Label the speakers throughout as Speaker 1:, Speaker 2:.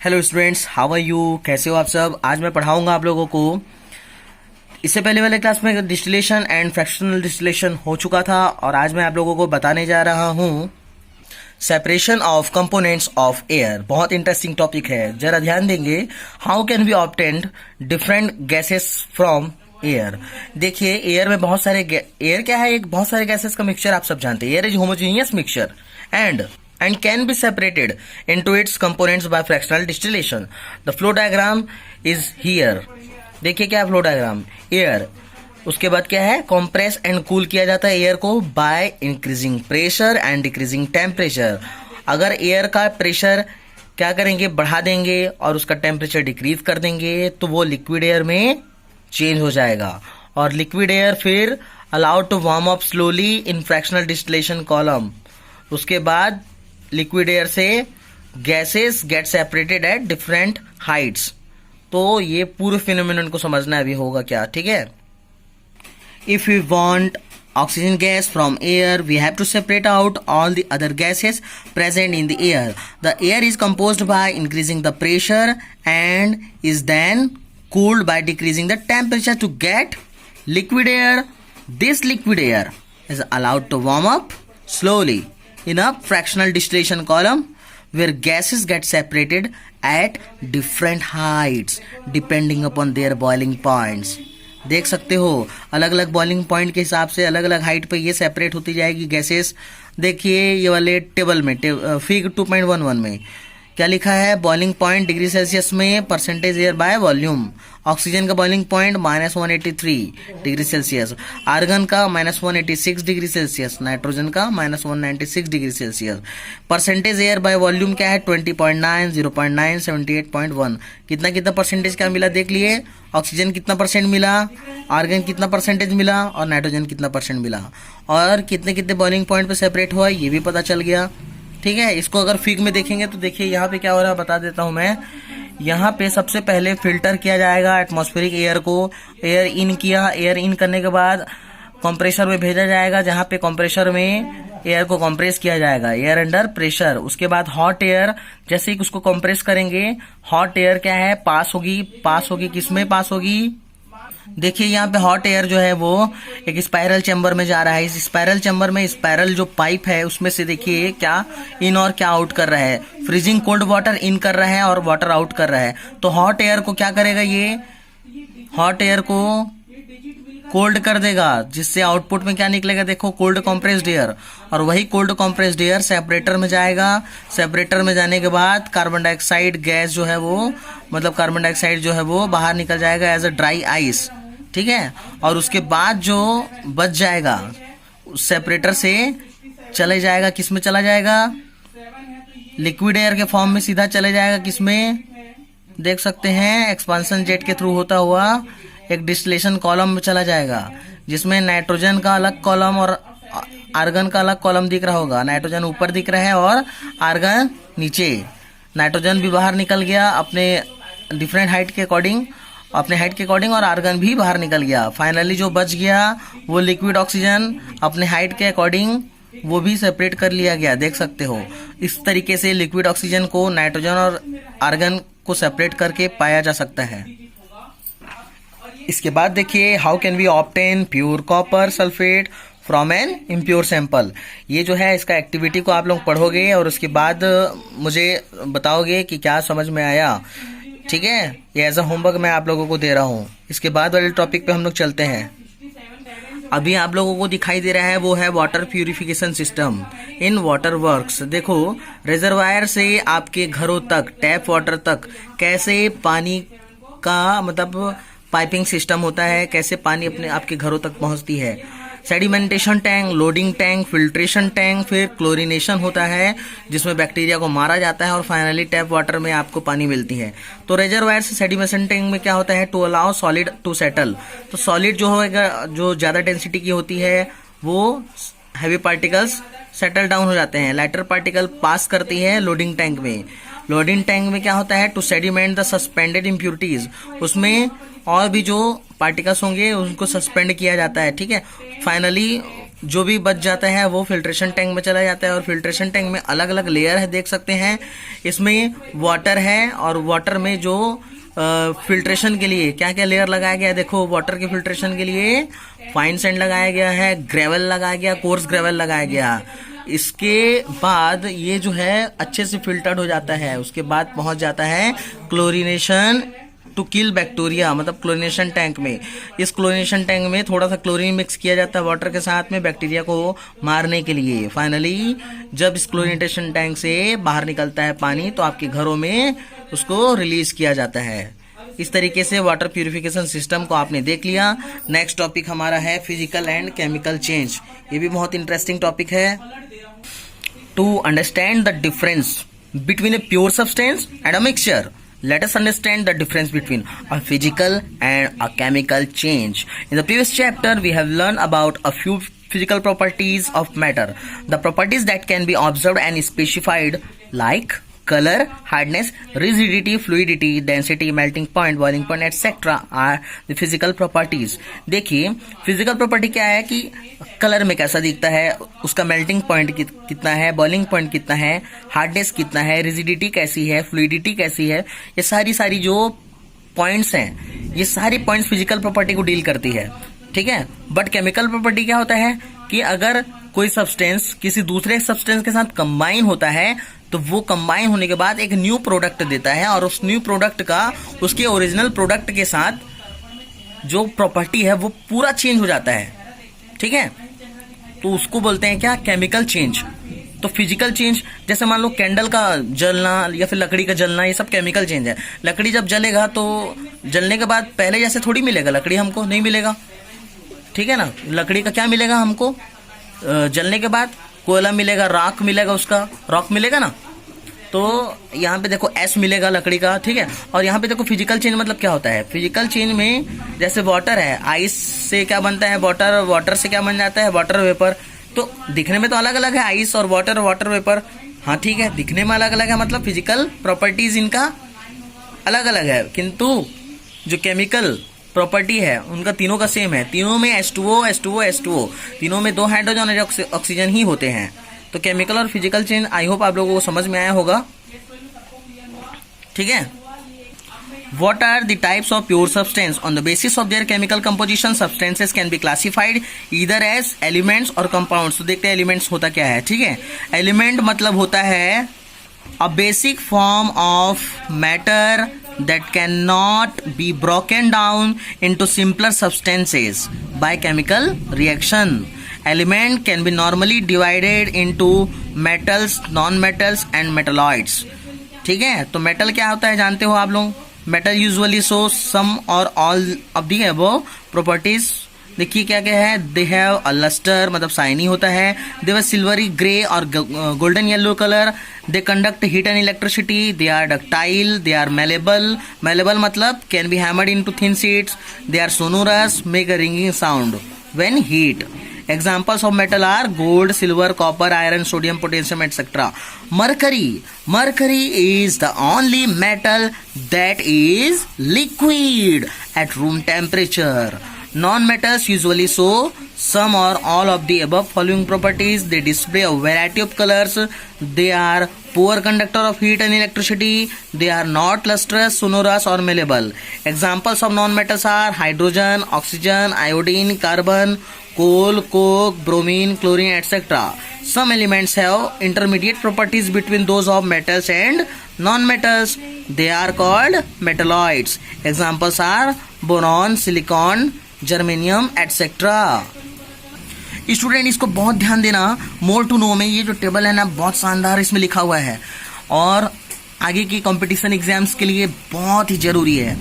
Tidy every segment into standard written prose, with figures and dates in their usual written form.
Speaker 1: Hello students, how are you? कैसे हो आप सब? आज मैं पढ़ाऊंगा आप लोगों को। इससे पहले वाले क्लास में डिस्टिलेशन एंड फ्रैक्शनल डिस्टिलेशन हो चुका था और आज मैं आप लोगों को बताने जा रहा हूँ separation of components of air. बहुत इंटरेस्टिंग टॉपिक है, जरा ध्यान देंगे। How can we obtain different gases from air. देखिए, एयर में बहुत सारे एयर क्या है? एक बहुत सारे गैसेस का मिक्सचर, आप सब जानते हैं। Air is homogeneous mixture and can be separated into its components by fractional distillation. The flow diagram is here. देखिए क्या फ्लो डायग्राम। एयर, उसके बाद क्या है? कंप्रेस एंड कूल किया जाता है एयर को by increasing pressure and decreasing temperature. अगर एयर का प्रेशर क्या करेंगे? बढ़ा देंगे और उसका टेम्परेचर डिक्रीज कर देंगे तो वो लिक्विड एयर में चेंज हो जाएगा और लिक्विड एयर फिर allowed to warm up slowly in fractional distillation column. उसके बाद लिक्विड एयर से gases get separated at different heights. तो ये पूरे फिनोमेनन को समझना अभी होगा क्या, ठीक है। If we want oxygen gas from air we have to separate out all the other gases present in the air. The air is composed by increasing the pressure and is then cooled by decreasing the temperature to get liquid air. This liquid air is allowed to warm up slowly in a fractional distillation column where gases get separated at different heights depending upon their boiling points. देख सकते हो अलग अलग boiling point के हिसाब से अलग अलग हाइट पे ये सेपरेट होती जाएगी गैसेस। देखिए ये वाले टेबल में फिग 2.11 में क्या लिखा है? बॉइलिंग पॉइंट डिग्री सेल्सियस में percentage air by volume. Oxygen का boiling point -183 degree Celsius, argon का -186 डिग्री सेल्सियस, नाइट्रोजन का -196 degree Celsius. Percentage air by volume क्या है? 20.9, 0.9, 78.1। कितना कितना परसेंटेज क्या मिला देख लिए। ऑक्सीजन कितना परसेंट मिला, आर्गन कितना परसेंटेज मिला और नाइट्रोजन कितना परसेंट मिला, और कितने कितने बॉइलिंग पॉइंट पे सेपरेट हुआ ये भी पता चल गया, ठीक है। इसको अगर फिग में देखेंगे तो देखिए यहाँ पे क्या हो रहा है बता देता हूँ मैं। यहाँ पे सबसे पहले फिल्टर किया जाएगा एटमॉस्फेरिक एयर को। एयर इन किया, एयर इन करने के बाद कंप्रेसर में भेजा जाएगा जहाँ पे कंप्रेसर में एयर को कंप्रेस किया जाएगा, एयर अंडर प्रेशर। उसके बाद हॉट एयर, जैसे ही उसको कंप्रेस करेंगे हॉट एयर क्या है? पास होगी किसमें पास होगी? देखिए यहाँ पे हॉट एयर जो है वो एक स्पाइरल चैम्बर में जा रहा है। इस स्पाइरल चैम्बर में स्पाइरल जो पाइप है उसमें से देखिए क्या इन और क्या आउट कर रहा है। फ्रीजिंग कोल्ड वाटर इन कर रहा है और वाटर आउट कर रहा है। तो हॉट एयर को क्या करेगा? ये हॉट एयर को कोल्ड कर देगा, जिससे आउटपुट में क्या निकलेगा? देखो कोल्ड कॉम्प्रेस्ड एयर, और वही कोल्ड कॉम्प्रेस्ड एयर सेपरेटर में जाएगा। सेपरेटर में जाने के बाद कार्बन डाइऑक्साइड गैस जो है वो, मतलब कार्बन डाइऑक्साइड जो है वो बाहर निकल जाएगा एज अ ड्राई आइस, ठीक है। और उसके बाद जो बच जाएगा उस सेपरेटर से चले जाएगा, किस में चला जाएगा? लिक्विड एयर के फॉर्म में सीधा चले जाएगा। किसमें देख सकते हैं? एक्सपांशन जेट के थ्रू होता हुआ एक डिस्टिलेशन कॉलम में चला जाएगा, जिसमें नाइट्रोजन का अलग कॉलम और आर्गन का अलग कॉलम दिख रहा होगा। नाइट्रोजन ऊपर दिख रहा है और आर्गन नीचे। नाइट्रोजन भी बाहर निकल गया अपने डिफरेंट हाइट के अकॉर्डिंग, और आर्गन भी बाहर निकल गया। फाइनली जो बच गया वो लिक्विड ऑक्सीजन अपने हाइट के अकॉर्डिंग वो भी सेपरेट कर लिया गया, देख सकते हो। इस तरीके से लिक्विड ऑक्सीजन को नाइट्रोजन और आर्गन को सेपरेट करके पाया जा सकता है। इसके बाद देखिए how can we obtain pure copper sulphate from an impure sample. ये जो है इसका एक्टिविटी को आप लोग पढ़ोगे और उसके बाद मुझे बताओगे कि क्या समझ में आया, ठीक है। ये एज अ होमवर्क मैं आप लोगों को दे रहा हूँ। इसके बाद वाले टॉपिक पे हम लोग चलते हैं। अभी आप लोगों को दिखाई दे रहा है वो है water purification system in water works. देखो रिजर्वायर से आपके घरों तक, टैप वाटर तक कैसे पानी का मतलब पाइपिंग सिस्टम होता है, कैसे पानी अपने आपके घरों तक पहुंचती है। Sedimentation tank, loading tank, filtration tank, फिर क्लोरिनेशन होता है जिसमें बैक्टीरिया को मारा जाता है और फाइनली टैप वाटर में आपको पानी मिलती है। तो रिजर्वायर से सेडिमेशन टैंक में क्या होता है? To allow solid to settle. तो सॉलिड जो होगा, जो ज्यादा डेंसिटी की होती है, वो हैवी पार्टिकल्स सेटल डाउन हो जाते हैं। लाइटर पार्टिकल पास करती है लोडिंग टैंक में। लोडिंग टैंक में क्या होता है? To sediment the suspended impurities. उसमें और भी जो पार्टिकल्स होंगे उनको सस्पेंड किया जाता है, ठीक है। फाइनली जो भी बच जाता है वो फिल्ट्रेशन टैंक में चला जाता है, और फिल्ट्रेशन टैंक में अलग अलग लेयर है, देख सकते हैं। इसमें वाटर है, और वाटर में जो फिल्ट्रेशन के लिए क्या क्या लेयर लगाया गया है, देखो वाटर के फिल्ट्रेशन के लिए फाइन सैंड लगाया गया है, ग्रेवल लगाया गया, कोर्स ग्रेवल लगाया गया। इसके बाद ये जो है अच्छे से फिल्टर्ड हो जाता है, उसके बाद पहुंच जाता है क्लोरीनेशन टू किल बैक्टीरिया, मतलब क्लोरीनेशन टैंक में। इस क्लोरीनेशन टैंक में थोड़ा सा क्लोरीन मिक्स किया जाता है वाटर के साथ में, बैक्टीरिया को मारने के लिए। फाइनली जब इस क्लोरीनेशन टैंक से बाहर निकलता है पानी, तो आपके घरों में उसको रिलीज किया जाता है। इस तरीके से वाटर प्यूरिफिकेशन सिस्टम को आपने देख लिया। नेक्स्ट टॉपिक हमारा है फिजिकल एंड केमिकल चेंज। ये भी बहुत इंटरेस्टिंग टॉपिक है। To understand the difference between a pure substance and a mixture, let us understand the difference between a physical and a chemical change. In the previous chapter, we have learned about a few physical properties of matter. The properties that can be observed and specified, like color, hardness, rigidity, fluidity, density, melting point, boiling point, etc. are the physical properties. देखिए physical property क्या है कि colour में कैसा दिखता है, उसका melting point कितना है, बॉइलिंग पॉइंट कितना है, हार्डनेस कितना है, रिजिडिटी कैसी है, फ्लूइडिटी कैसी है, ये सारी जो पॉइंट्स हैं, ये सारी पॉइंट्स फिजिकल प्रॉपर्टी को डील करती है, ठीक है। बट केमिकल प्रॉपर्टी क्या होता है कि अगर कोई सब्सटेंस किसी दूसरे सब्सटेंस के साथ कंबाइन होता है, तो वो कंबाइन होने के बाद एक न्यू प्रोडक्ट देता है, और उस न्यू प्रोडक्ट का उसके ओरिजिनल प्रोडक्ट के साथ जो प्रॉपर्टी है वो पूरा चेंज हो जाता है, ठीक है। तो उसको बोलते हैं क्या, केमिकल चेंज। तो फिजिकल चेंज, जैसे मान लो कैंडल का जलना या फिर लकड़ी का जलना, ये सब केमिकल चेंज है। लकड़ी जब जलेगा तो जलने के बाद पहले जैसे थोड़ी मिलेगा लकड़ी, हमको नहीं मिलेगा, ठीक है ना। लकड़ी का क्या मिलेगा हमको, जलने के बाद कोयला मिलेगा, राख मिलेगा, उसका रॉक मिलेगा ना। तो यहाँ पे देखो एस मिलेगा लकड़ी का, ठीक है। और यहाँ पे देखो फिजिकल चेंज मतलब क्या होता है। फिजिकल चेंज में जैसे वाटर है, आइस से क्या बनता है वाटर, वाटर से क्या बन जाता है वाटर वेपर। तो दिखने में तो अलग अलग है आइस और वाटर वेपर, हाँ ठीक है, दिखने में अलग अलग है, मतलब फिजिकल प्रॉपर्टीज इनका अलग अलग है, किंतु जो केमिकल प्रॉपर्टी है उनका तीनों का सेम है। तीनों में H2O, तीनों में 2 हाइड्रोजन और ऑक्सीजन ही होते हैं। तो केमिकल और फिजिकल चेंज आई होप आप लोगों को समझ में आया होगा, ठीक है। What are the types of pure substance? On the basis of their chemical composition, substances can be classified either as elements or compounds. तो देखते हैं एलिमेंट्स होता क्या है, ठीक है। एलिमेंट मतलब होता है a basic form of matter that cannot be broken down into simpler substances by chemical reaction. Element can be normally divided into metals, non-metals and metalloids. ठीक है, तो मेटल क्या होता है जानते हो आप लोग। मेटल यूजुअली शो सम और all of the above properties. देखिए क्या क्या है, दे हैव अ लस्टर मतलब शाइनी होता है, दे हैव सिल्वरी ग्रे और golden yellow colour, they conduct heat and electricity, they are ductile, they are malleable, malleable मतलब can be hammered into thin sheets, they are sonorous, make a ringing sound when heat. Examples of metal are gold, silver, copper, iron, sodium, potassium, etc. Mercury is the only metal that is liquid at room temperature. Non-metals usually show some or all of the above following properties. They display a variety of colors. They are poor conductor of heat and electricity. They are not lustrous, sonorous or malleable. Examples of non-metals are hydrogen, oxygen, iodine, carbon, coal, coke, bromine, chlorine, etc. Some elements have intermediate properties between those of metals and non-metals. They are called metalloids. Examples are boron, silicon, germanium etcetera. Student इसको बहुत ध्यान देना, more to know में ये जो table है ना बहुत शानदार इसमें लिखा हुआ है, और आगे की कंपटीशन एग्जाम्स के लिए बहुत ही जरूरी है।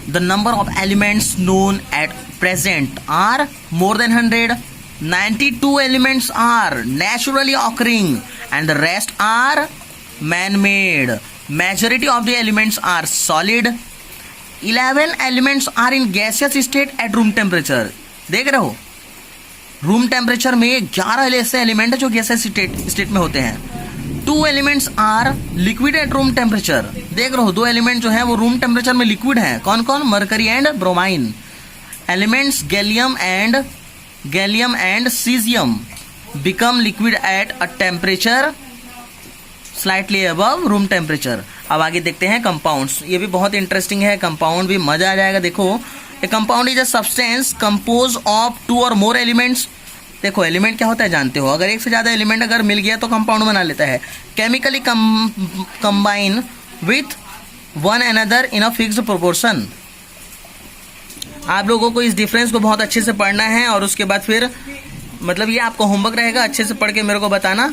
Speaker 1: The number of elements known at present are more than 100. 92 elements are naturally occurring and the rest are man made. Majority of the elements are solid. 11 elements are in gaseous state at room temperature. देख रहे हो, room temperature में 11 ऐसे element है जो gaseous state में होते हैं. 2 elements are liquid at room temperature. देख रहे हो 2 एलिमेंट जो है वो रूम टेम्परेचर में लिक्विड है. कौन कौन? Mercury and bromine. Elements gallium and gallium and caesium become liquid at a temperature slightly above room temperature. अब आगे देखते हैं कंपाउंड्स। ये भी बहुत इंटरेस्टिंग है, कंपाउंड भी मजा आ जाएगा। देखो, ए compound is a substance compose of 2 और मोर एलिमेंट्स। देखो एलिमेंट क्या होता है जानते हो, अगर एक से ज्यादा एलिमेंट अगर मिल गया तो कंपाउंड बना लेता है। Chemically combine with one another in a fixed proportion. आप लोगों को इस डिफरेंस को बहुत अच्छे से पढ़ना है और उसके बाद फिर मतलब ये आपको होमवर्क रहेगा, अच्छे से पढ़ के मेरे को बताना।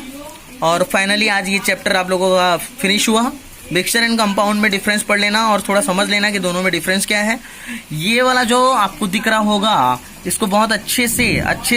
Speaker 1: और फाइनली आज ये चैप्टर आप लोगों का फिनिश हुआ। मिक्सचर एंड कंपाउंड में डिफरेंस पढ़ लेना और थोड़ा समझ लेना कि दोनों में डिफरेंस क्या है। ये वाला जो आपको दिख रहा होगा इसको बहुत अच्छे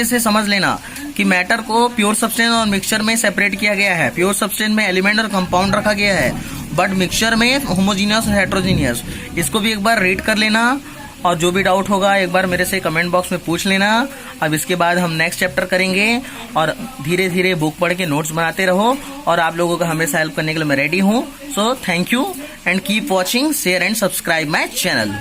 Speaker 1: से समझ लेना कि मैटर को प्योर सब्सटेंस और मिक्सचर में सेपरेट किया गया है। प्योर सब्सटेंस में एलिमेंट और कंपाउंड रखा गया है, बट मिक्सचर में होमोजीनियस और हेट्रोजीनियस। इसको भी एक बार रीड कर लेना और जो भी डाउट होगा एक बार मेरे से कमेंट बॉक्स में पूछ लेना। अब इसके बाद हम नेक्स्ट चैप्टर करेंगे और धीरे धीरे बुक पढ़ के नोट्स बनाते रहो और आप लोगों का हमेशा हेल्प करने के लिए मैं रेडी हूँ। So thank you and keep watching, share and subscribe my channel.